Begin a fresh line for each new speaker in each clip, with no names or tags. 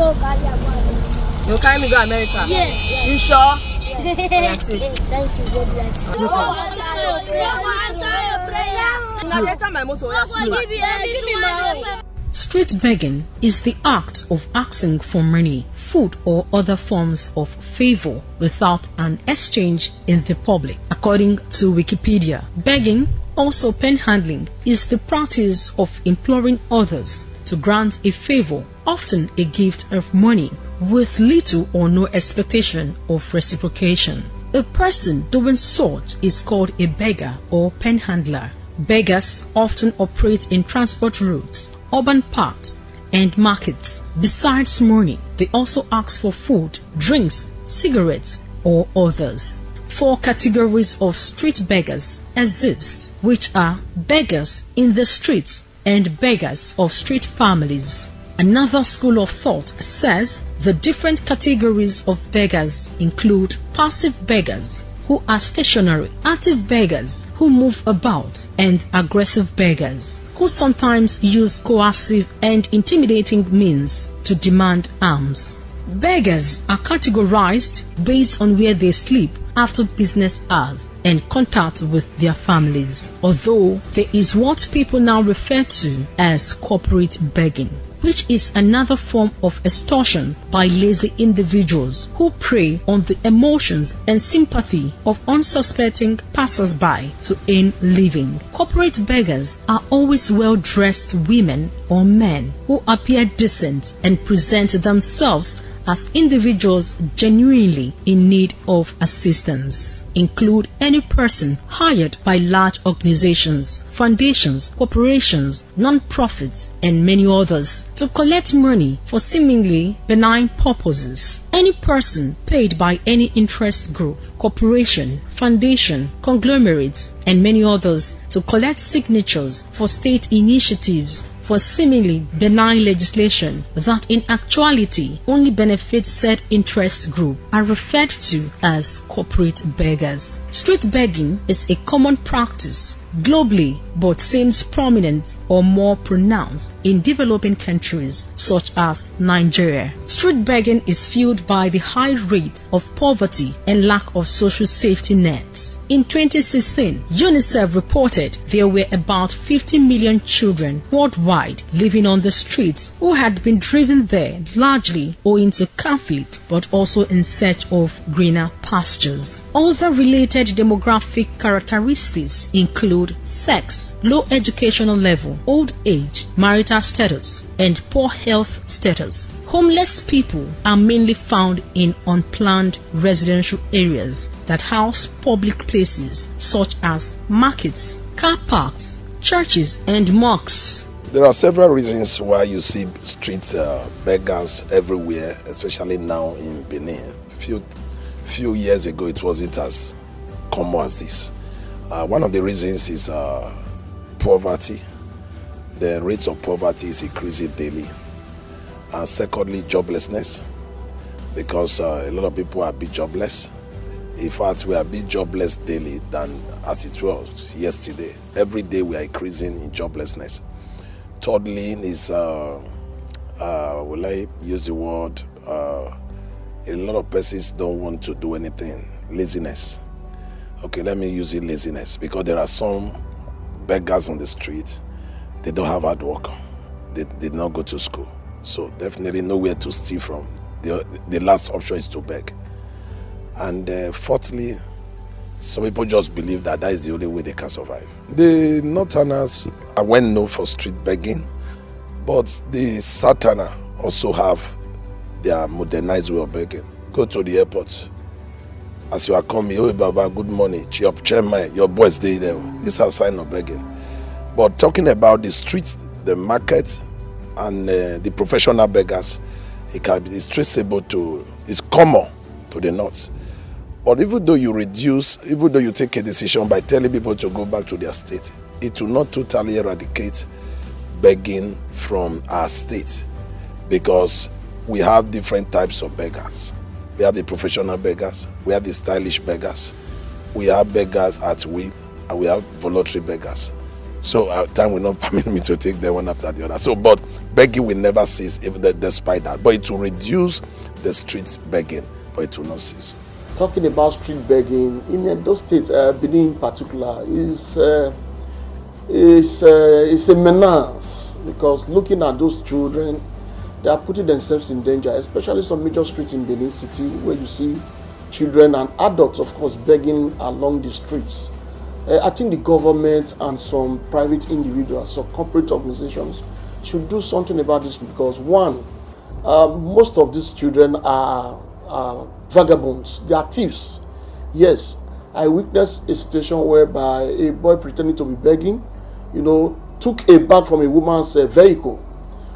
You carry me go America?
Yes.
You sure?
Yes. Thank you, God bless you.
Street begging is the act of asking for money, food or other forms of favor without an exchange in the public. According to Wikipedia, begging, also panhandling, is the practice of imploring others to grant a favor, often a gift of money, with little or no expectation of reciprocation. A person doing such is called a beggar or panhandler. Beggars often operate in transport routes, urban parks, and markets. Besides money, they also ask for food, drinks, cigarettes, or others. 4 categories of street beggars exist, which are beggars in the streets and beggars of street families. Another school of thought says the different categories of beggars include passive beggars, who are stationary, active beggars, who move about, and aggressive beggars, who sometimes use coercive and intimidating means to demand alms. Beggars are categorized based on where they sleep after business hours and contact with their families, although there is what people now refer to as corporate begging, which is another form of extortion by lazy individuals who prey on the emotions and sympathy of unsuspecting passers-by to earn living. Corporate beggars are always well-dressed women or men who appear decent and present themselves as individuals genuinely in need of assistance. Include any person hired by large organizations, foundations, corporations, non-profits, and many others to collect money for seemingly benign purposes. Any person paid by any interest group, corporation, foundation, conglomerates, and many others to collect signatures for state initiatives for seemingly benign legislation that in actuality only benefits said interest group are referred to as corporate beggars. Street begging is a common practice globally but seems prominent or more pronounced in developing countries such as Nigeria. Street begging is fueled by the high rate of poverty and lack of social safety nets. In 2016, UNICEF reported there were about 50 million children worldwide living on the streets who had been driven there largely owing to conflict but also in search of greener pastures. Other related demographic characteristics include sex, low educational level, old age, marital status, and poor health status. Homeless people are mainly found in unplanned residential areas that house public places such as markets, car parks, churches, and mosques.
There are several reasons why you see street beggars everywhere, especially now in Benin. Few years ago, it wasn't as common as this. One of the reasons is poverty. The rates of poverty is increasing daily. And secondly, joblessness, because a lot of people are being jobless. In fact, we are being jobless daily than as it was yesterday. Every day we are increasing in joblessness. Thirdly is, will I use the word, a lot of persons don't want to do anything, laziness. Okay, let me use it laziness, because there are some beggars on the street, they don't have hard work, they did not go to school, so definitely nowhere to steal from. The last option is to beg. And fourthly, some people just believe that that is the only way they can survive. The Northerners are well known for street begging, but the Southerner also have their modernized way of begging. Go to the airport. As you are coming, oh Baba, good morning, Chairman, your boys stay there. These are signs of begging. But talking about the streets, the market, and the professional beggars, it's traceable to, it's common to the north. But even though you take a decision by telling people to go back to their state, it will not totally eradicate begging from our state, because we have different types of beggars. We have the professional beggars, we have the stylish beggars, we have beggars at will, and we have voluntary beggars. So time will not permit me to take them one after the other. So, but begging will never cease, even despite that. But it will reduce the street begging, but it will not cease.
Talking about street begging in those states, Benin in particular, is a menace, because looking at those children, they are putting themselves in danger, especially some major streets in Benin City, where you see children and adults, of course, begging along the streets. I think the government and some private individuals, some corporate organizations should do something about this, because one, most of these children are vagabonds, they are thieves. Yes, I witnessed a situation whereby a boy pretending to be begging, took a bag from a woman's vehicle,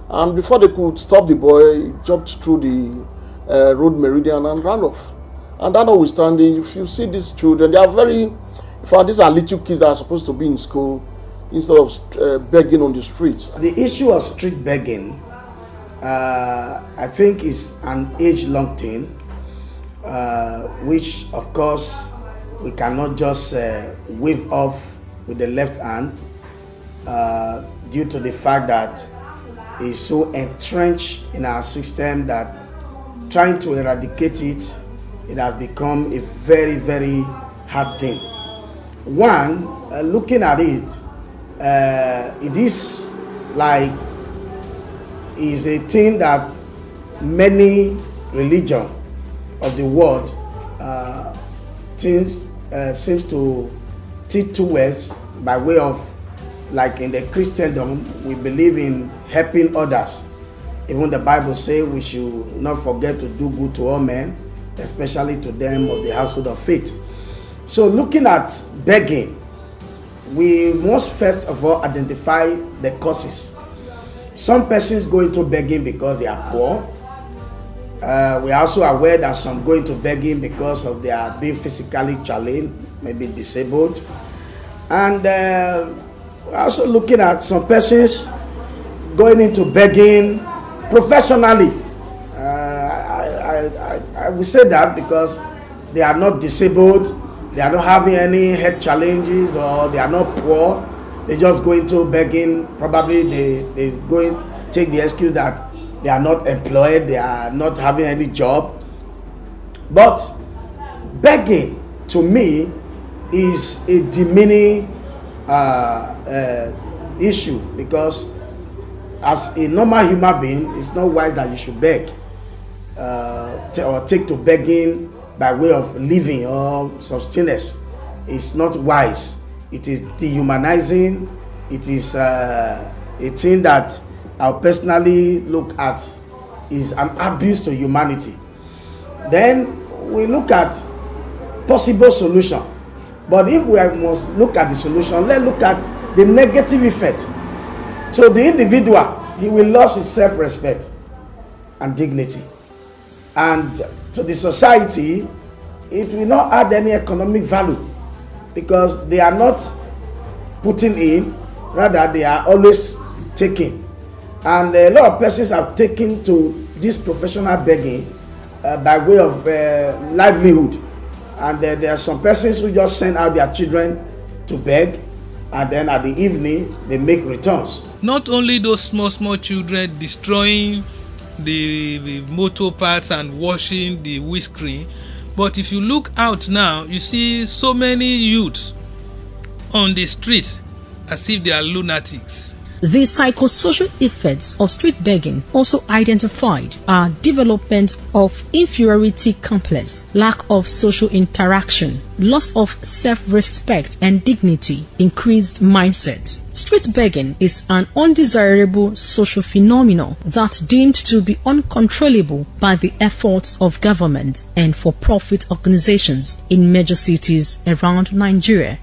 and before they could stop the boy, he jumped through the road meridian and ran off. And that notwithstanding, if you see these children, they are very, these are little kids that are supposed to be in school instead of begging on the streets.
The issue of street begging, I think, is an age-long thing, which, of course, we cannot just wave off with the left hand due to the fact that it's so entrenched in our system that trying to eradicate it, it has become a very, very hard thing. One, looking at it, it is like is a thing that many religions of the world seems to teach towards, by way of, like in the Christendom, we believe in helping others. Even the Bible says we should not forget to do good to all men, especially to them of the household of faith. So looking at begging, we must first of all identify the causes. Some persons go into begging because they are poor. We are also aware that some go into begging because of they are being physically challenged, maybe disabled. And we're also looking at some persons going into begging professionally. I will say that because they are not disabled, they are not having any health challenges, or they are not poor. They just go into begging. Probably they go and take the excuse that they are not employed, they are not having any job. But begging, to me, is a demeaning issue, because as a normal human being, it's not wise that you should beg or take to begging by way of living or sustenance. It's not wise. It is dehumanizing. It is a thing that I personally look at is an abuse to humanity. Then we look at possible solution. But if we must look at the solution, let's look at the negative effect. So the individual, he will lose his self-respect and dignity. And to the society, it will not add any economic value, because they are not putting in, rather they are always taking. And a lot of persons have taken to this professional begging by way of livelihood. And there are some persons who just send out their children to beg, and then at the evening they make returns.
Not only those small children destroying the motor parts and washing the windscreen, but if you look out now, you see so many youths on the streets as if they are lunatics.
The psychosocial effects of street begging, also identified, are development of inferiority complex, lack of social interaction, loss of self-respect and dignity, increased mindset. Street begging is an undesirable social phenomenon that deemed to be uncontrollable by the efforts of government and for-profit organizations in major cities around Nigeria.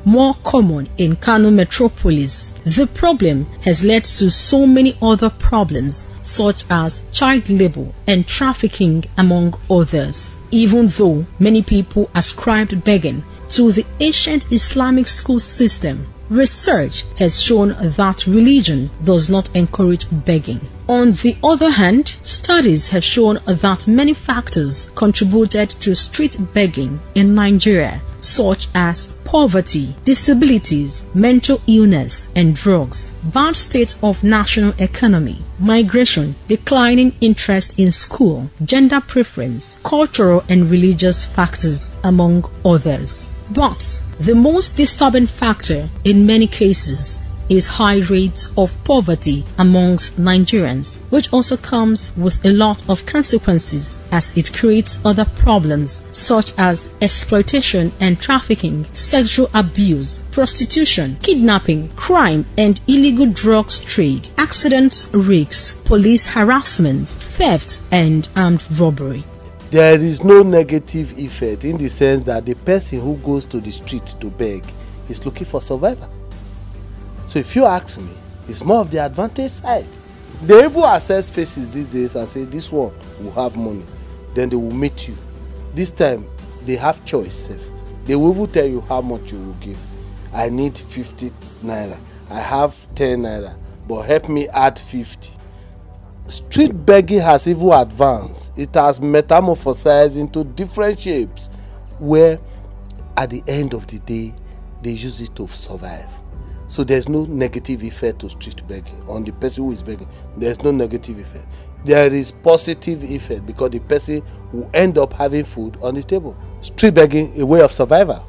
More common in Kano metropolis, the problem has led to so many other problems, such as child labor and trafficking, among others. Even though many people ascribed begging to the ancient Islamic school system, research has shown that religion does not encourage begging. On the other hand, studies have shown that many factors contributed to street begging in Nigeria, such as poverty, disabilities, mental illness and drugs, bad state of national economy, migration, declining interest in school, gender preference, cultural and religious factors, among others. But the most disturbing factor in many cases is high rates of poverty amongst Nigerians, which also comes with a lot of consequences as it creates other problems such as exploitation and trafficking, sexual abuse, prostitution, kidnapping, crime and illegal drugs trade, accidents, risks, police harassment, theft and armed robbery.
There is no negative effect in the sense that the person who goes to the street to beg is looking for survival. So if you ask me, it's more of the advantage side. They even assess faces these days and say, this one will have money. Then they will meet you. This time, they have choice. They will even tell you how much you will give. I need 50 naira. I have 10 naira. But help me add 50. Street begging has even advanced. It has metamorphosized into different shapes where at the end of the day, they use it to survive. So there's no negative effect to street begging on the person who is begging. There's no negative effect. There is positive effect because the person will end up having food on the table. Street begging, a way of survival.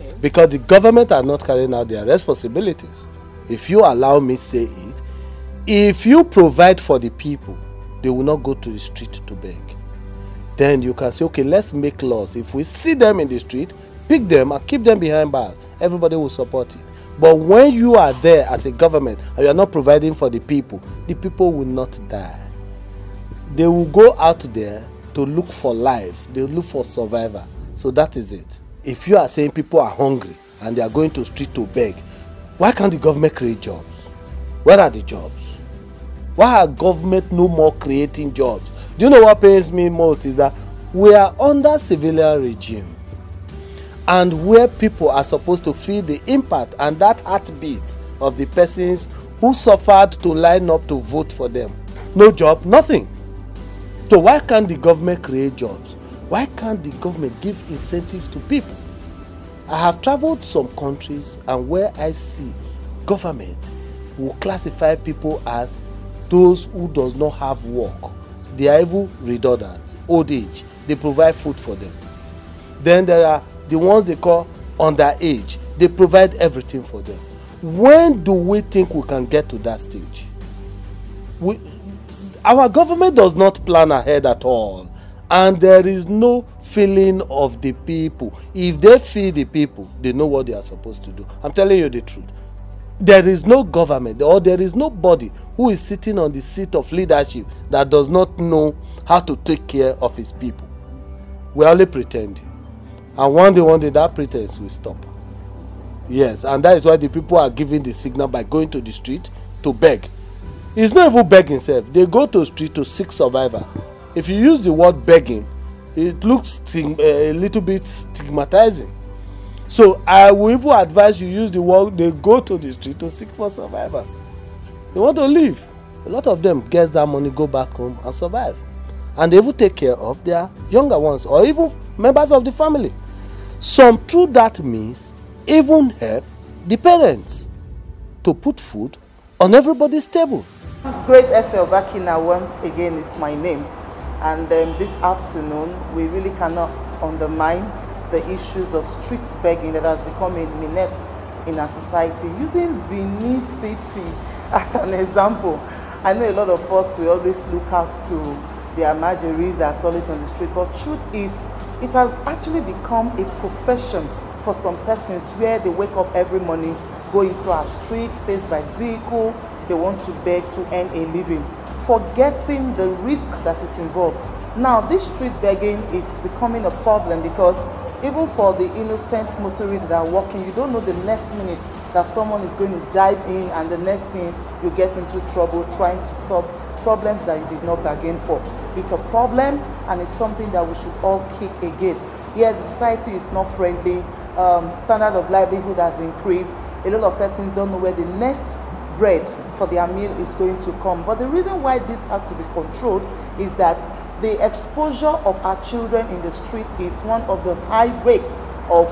Okay. Because the government are not carrying out their responsibilities. If you allow me say it, if you provide for the people, they will not go to the street to beg. Then you can say, okay, let's make laws. If we see them in the street, pick them and keep them behind bars. Everybody will support it. But when you are there as a government and you are not providing for the people will not die. They will go out there to look for life. They will look for survival. So that is it. If you are saying people are hungry and they are going to the street to beg, why can't the government create jobs? Where are the jobs? Why are government no more creating jobs? Do you know what pains me most is that we are under civilian regime. And where people are supposed to feel the impact and that heartbeat of the persons who suffered to line up to vote for them. No job, nothing. So why can't the government create jobs? Why can't the government give incentives to people? I have traveled some countries and where I see government will classify people as those who does not have work. They are even redundant, old age. They provide food for them. Then there are the ones they call underage. They provide everything for them. When do we think we can get to that stage? Our government does not plan ahead at all. And there is no feeling of the people. If they feel the people, they know what they are supposed to do. I'm telling you the truth. There is no government or there is nobody who is sitting on the seat of leadership that does not know how to take care of his people. We are only pretending. And one day that pretense will stop. Yes, and that is why the people are giving the signal by going to the street to beg. It's not even begging itself. They go to the street to seek survival. If you use the word begging, it looks a little bit stigmatizing. So I will even advise you use the word they go to the street to seek for survival. They want to live. A lot of them get that money, go back home and survive. And they will take care of their younger ones or even members of the family. Some through that means even help the parents to put food on everybody's table.
Grace S.L. Bakina once again is my name. And this afternoon, we really cannot undermine the issues of street begging that has become a menace in our society. Using Benin City as an example, I know a lot of us will always look out to the Amajeris that's always on the street, but truth is, it has actually become a profession for some persons where they wake up every morning, go into our streets, stays by vehicle, they want to beg to earn a living, forgetting the risk that is involved. Now, this street begging is becoming a problem because even for the innocent motorists that are walking, you don't know the next minute that someone is going to dive in and the next thing you get into trouble trying to solve problems that you did not bargain for. It's a problem and it's something that we should all kick against. Yeah, the society is not friendly. Standard of livelihood has increased. A lot of persons don't know where the next bread for their meal is going to come. But the reason why this has to be controlled is that the exposure of our children in the street is one of the high rates of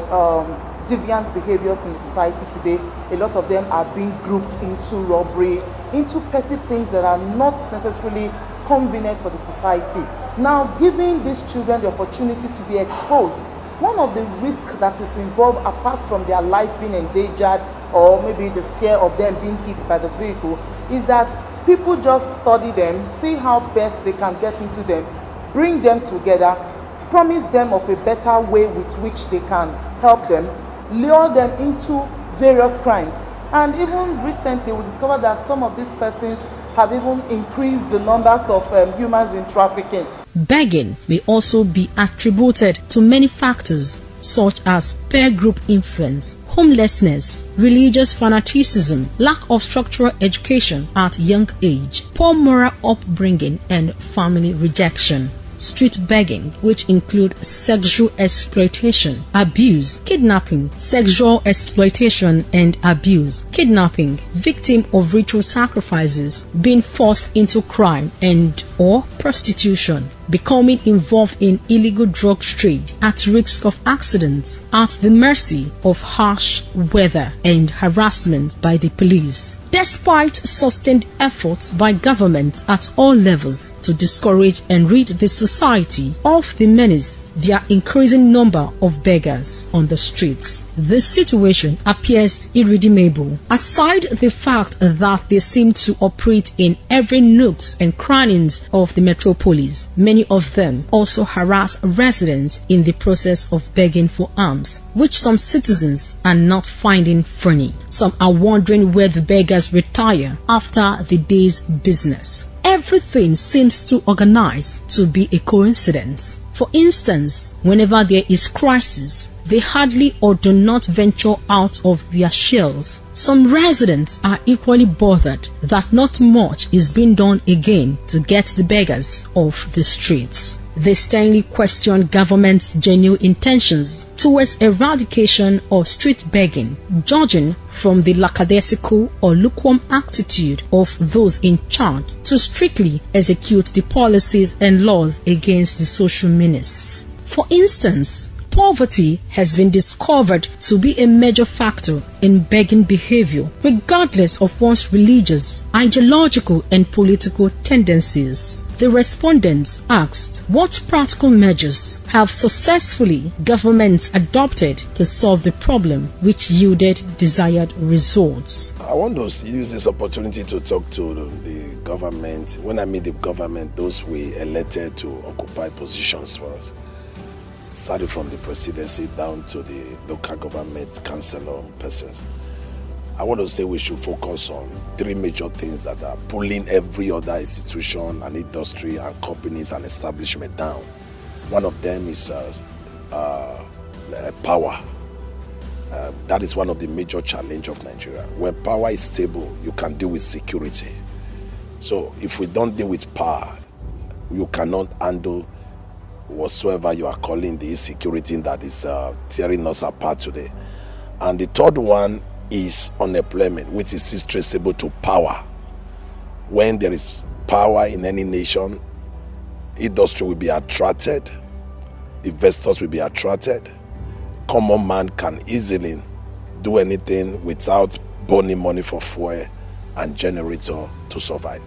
deviant behaviors in the society today. A lot of them are being grouped into robbery, into petty things that are not necessarily convenient for the society. Now, giving these children the opportunity to be exposed, one of the risks that is involved, apart from their life being endangered or maybe the fear of them being hit by the vehicle, is that people just study them, see how best they can get into them, bring them together, promise them of a better way with which they can help them, lure them into various crimes. And even recently, we discovered that some of these persons have even increased the numbers of humans in trafficking.
Begging may also be attributed to many factors such as peer group influence, homelessness, religious fanaticism, lack of structural education at young age, poor moral upbringing, and family rejection. Street begging, which include sexual exploitation, abuse, kidnapping, sexual exploitation and abuse, kidnapping, victim of ritual sacrifices, being forced into crime and or prostitution, becoming involved in illegal drug trade, at risk of accidents, at the mercy of harsh weather and harassment by the police. Despite sustained efforts by governments at all levels to discourage and rid the society of the menace, there are increasing number of beggars on the streets. The situation appears irredeemable. Aside the fact that they seem to operate in every nooks and crannies of the metropolis, many of them also harass residents in the process of begging for alms, which some citizens are not finding funny. Some are wondering where the beggars retire after the day's business. Everything seems too organized to be a coincidence. For instance, whenever there is crisis, they hardly or do not venture out of their shells. Some residents are equally bothered that not much is being done again to get the beggars off the streets. They sternly question government's genuine intentions towards eradication of street begging, judging from the lackadaisical or lukewarm attitude of those in charge to strictly execute the policies and laws against the social menace. For instance, poverty has been discovered to be a major factor in begging behavior, regardless of one's religious, ideological, and political tendencies. The respondents asked what practical measures have successfully governments adopted to solve the problem, which yielded desired results.
I want to use this opportunity to talk to the government. When I mean the government, those we elected to occupy positions for us, started from the presidency down to the local government councillor persons. I want to say we should focus on three major things that are pulling every other institution and industry and companies and establishment down. One of them is power. That is one of the major challenges of Nigeria. When power is stable, you can deal with security. So if we don't deal with power, you cannot handle whatsoever you are calling the insecurity that is tearing us apart today. And the third one is unemployment, which is traceable to power. When there is power in any nation, industry will be attracted, investors will be attracted, common man can easily do anything without burning money for fuel and generator to survive.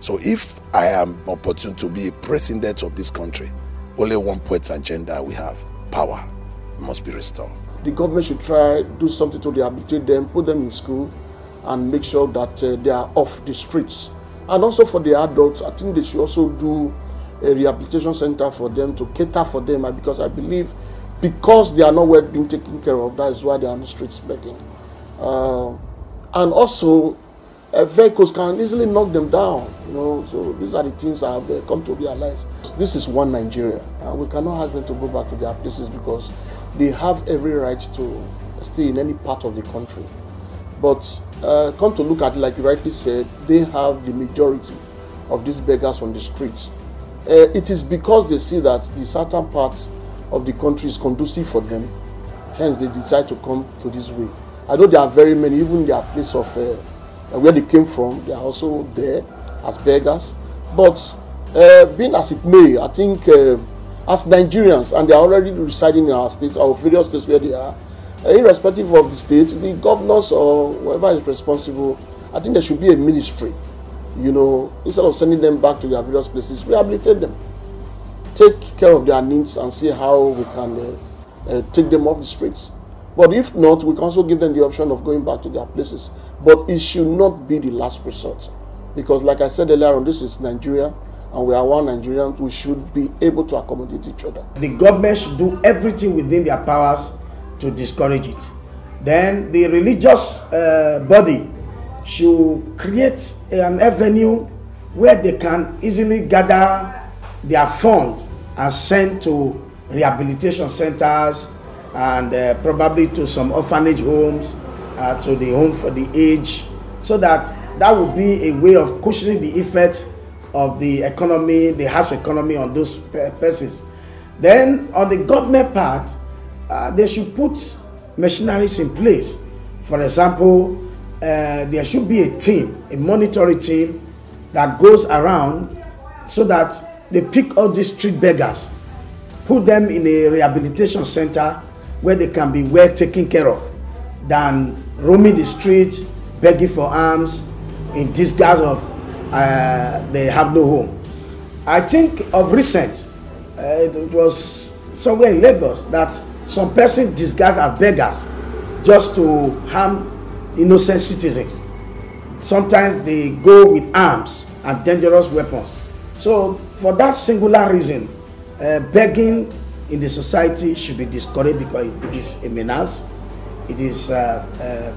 So if I am opportune to be a president of this country, only one point agenda we have: power must be restored.
The government should try do something to rehabilitate them, put them in school, and make sure that they are off the streets. And also for the adults, I think they should also do a rehabilitation center for them to cater for them, because I believe because they are not well being taken care of, that is why they are on the streets begging. And also, vehicles can easily knock them down, you know. So these are the things I have come to realize. This is one Nigeria, and we cannot ask them to go back to their places because they have every right to stay in any part of the country. But come to look at it, like you rightly said, they have the majority of these beggars on the streets. It is because they see that the southern part of the country is conducive for them, hence they decide to come to this way. I know there are very many, even their place of where they came from, they are also there as beggars. But being as it may, I think as Nigerians, and they are already residing in our states or various states where they are, irrespective of the state, the governors or whoever is responsible, I think there should be a ministry, instead of sending them back to their various places, rehabilitate them, take care of their needs and see how we can take them off the streets. But if not, we can also give them the option of going back to their places. But it should not be the last resort. Because like I said earlier on, this is Nigeria, and we are one Nigerians. We should be able to accommodate each other. The government should do everything within their powers to discourage it. Then the religious body should create an avenue where they can easily gather their fund and send to rehabilitation centers and probably to some orphanage homes, to the home for the aged, so that would be a way of cushioning the effect of the economy, the harsh economy on those persons. Then on the government part, they should put machineries in place. For example, there should be a team, a monitoring team that goes around so that they pick all these street beggars, put them in a rehabilitation center where they can be well taken care of, than roaming the street, begging for alms in disguise of they have no home. I think of recent, it was somewhere in Lagos that some person disguised as beggars just to harm innocent citizens. Sometimes they go with arms and dangerous weapons. So for that singular reason, begging in the society should be discouraged because it is a menace. It is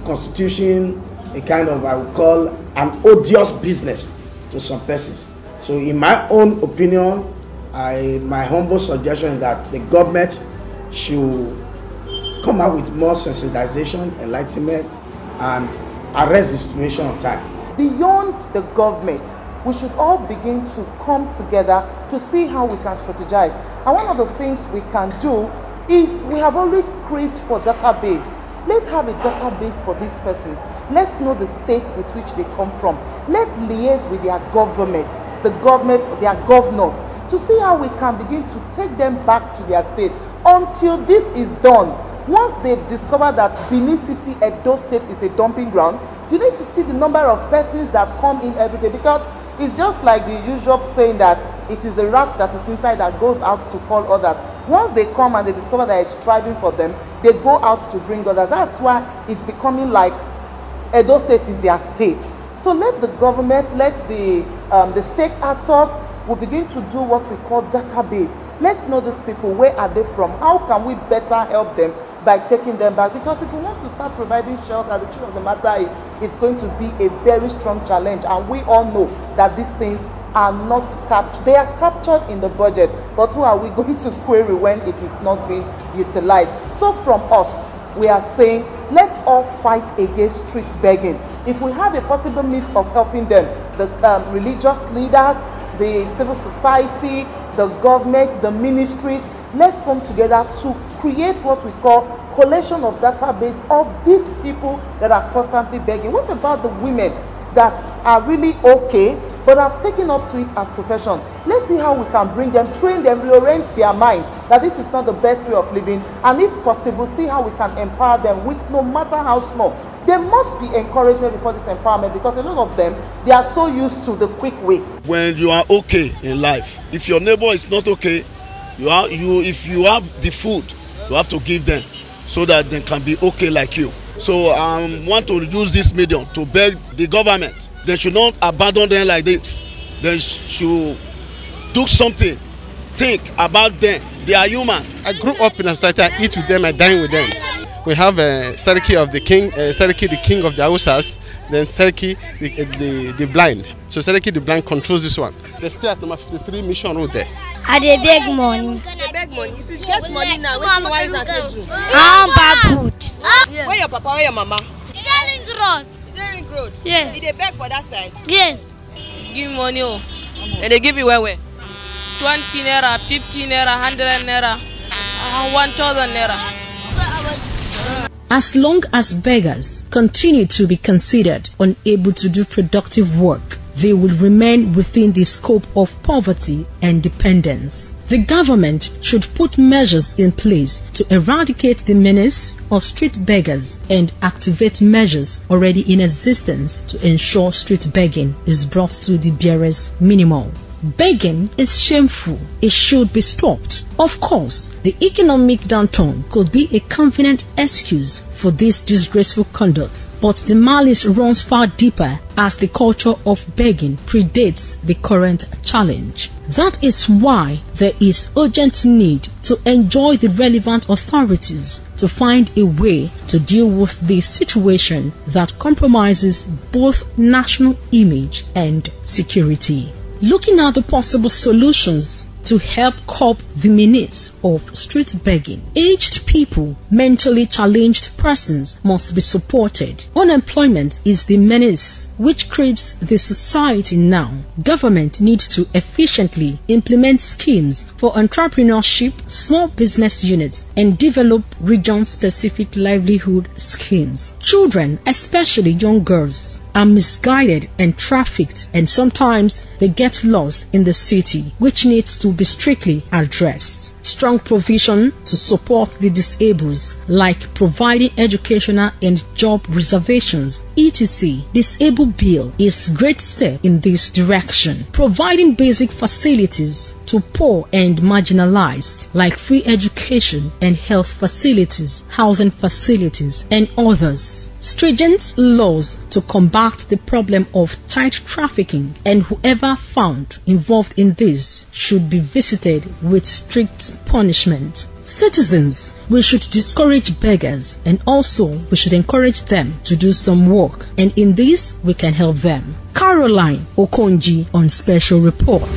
constitution, a kind of, I would call, an odious business to some persons. So in my own opinion, my humble suggestion is that the government should come out with more sensitization, enlightenment, and arrest the situation on time. Beyond the government, we should all begin to come together to see how we can strategize. And one of the things we can do is, we have always craved for database. Let's have a database for these persons. Let's know the states with which they come from. Let's liaise with their government, their governors, to see how we can begin to take them back to their state. Until this is done, once they've discovered that Benin City, Edo State is a dumping ground, you need to see the number of persons that come in every day, because it's just like the usual saying that it is the rat that is inside that goes out to call others. Once they come and they discover that it's striving for them, they go out to bring others. That's why it's becoming like Edo State is their state. So let the government, let the state actors will begin to do what we call database. Let's know these people, where are they from? How can we better help them by taking them back? Because if we want to start providing shelter, the truth of the matter is it's going to be a very strong challenge, and we all know that these things are not captured. They are captured in the budget, but who are we going to query when it is not being utilized? So from us, we are saying, let's all fight against street begging. If we have a possible means of helping them, the religious leaders, the civil society, the government, the ministries, let's come together to create what we call collation of database of these people that are constantly begging. What about the women that are really okay but have taken up to it as profession? Let's see how we can bring them, train them, reorient their mind that this is not the best way of living, and if possible, see how we can empower them with, no matter how small. There must be encouragement before this empowerment, because a lot of them, they are so used to the quick way. When you are okay in life, if your neighbor is not okay, if you have the food, you have to give them so that they can be okay like you. So I want to use this medium to beg the government. They should not abandon them like this. They should do something. Think about them. They are human.
I grew up in a society. I eat with them. I dine with them. We have Sarki of the king, Sarki the king of the Hausas, then Sarki the blind. So Sarki the blind controls this one. They stay at number 53 Mission Road there.
I dey beg money.
They beg money. If you get money now, why is that to do?
Bad food.
Where your papa, where your mama?
Ring road.
Ring road.
Yes.
They beg for that side.
Yes.
Give me money, oh. And they give you where?
20 naira, 15 naira, 100 naira, 1,000 naira.
As long as beggars continue to be considered unable to do productive work, they will remain within the scope of poverty and dependence. The government should put measures in place to eradicate the menace of street beggars and activate measures already in existence to ensure street begging is brought to the barest minimum. Begging is shameful. It should be stopped. Of course, the economic downturn could be a convenient excuse for this disgraceful conduct, but the malice runs far deeper as the culture of begging predates the current challenge. That is why there is urgent need to enjoin the relevant authorities to find a way to deal with this situation that compromises both national image and security. Looking at the possible solutions to help curb the menace of street begging. Aged people, mentally challenged persons must be supported. Unemployment is the menace which creeps the society now. Government needs to efficiently implement schemes for entrepreneurship, small business units, and develop region-specific livelihood schemes. Children, especially young girls, are misguided and trafficked, and sometimes they get lost in the city, which needs to be strictly addressed. Strong provision to support the disabled, like providing educational and job reservations, etc. Disabled Bill is a great step in this direction. Providing basic facilities to poor and marginalized, like free education and health facilities, housing facilities, and others. Stringent laws to combat the problem of child trafficking, and whoever found involved in this should be visited with strict punishment. Citizens, we should discourage beggars, and also we should encourage them to do some work, and in this we can help them. Caroline Okonji on Special Report.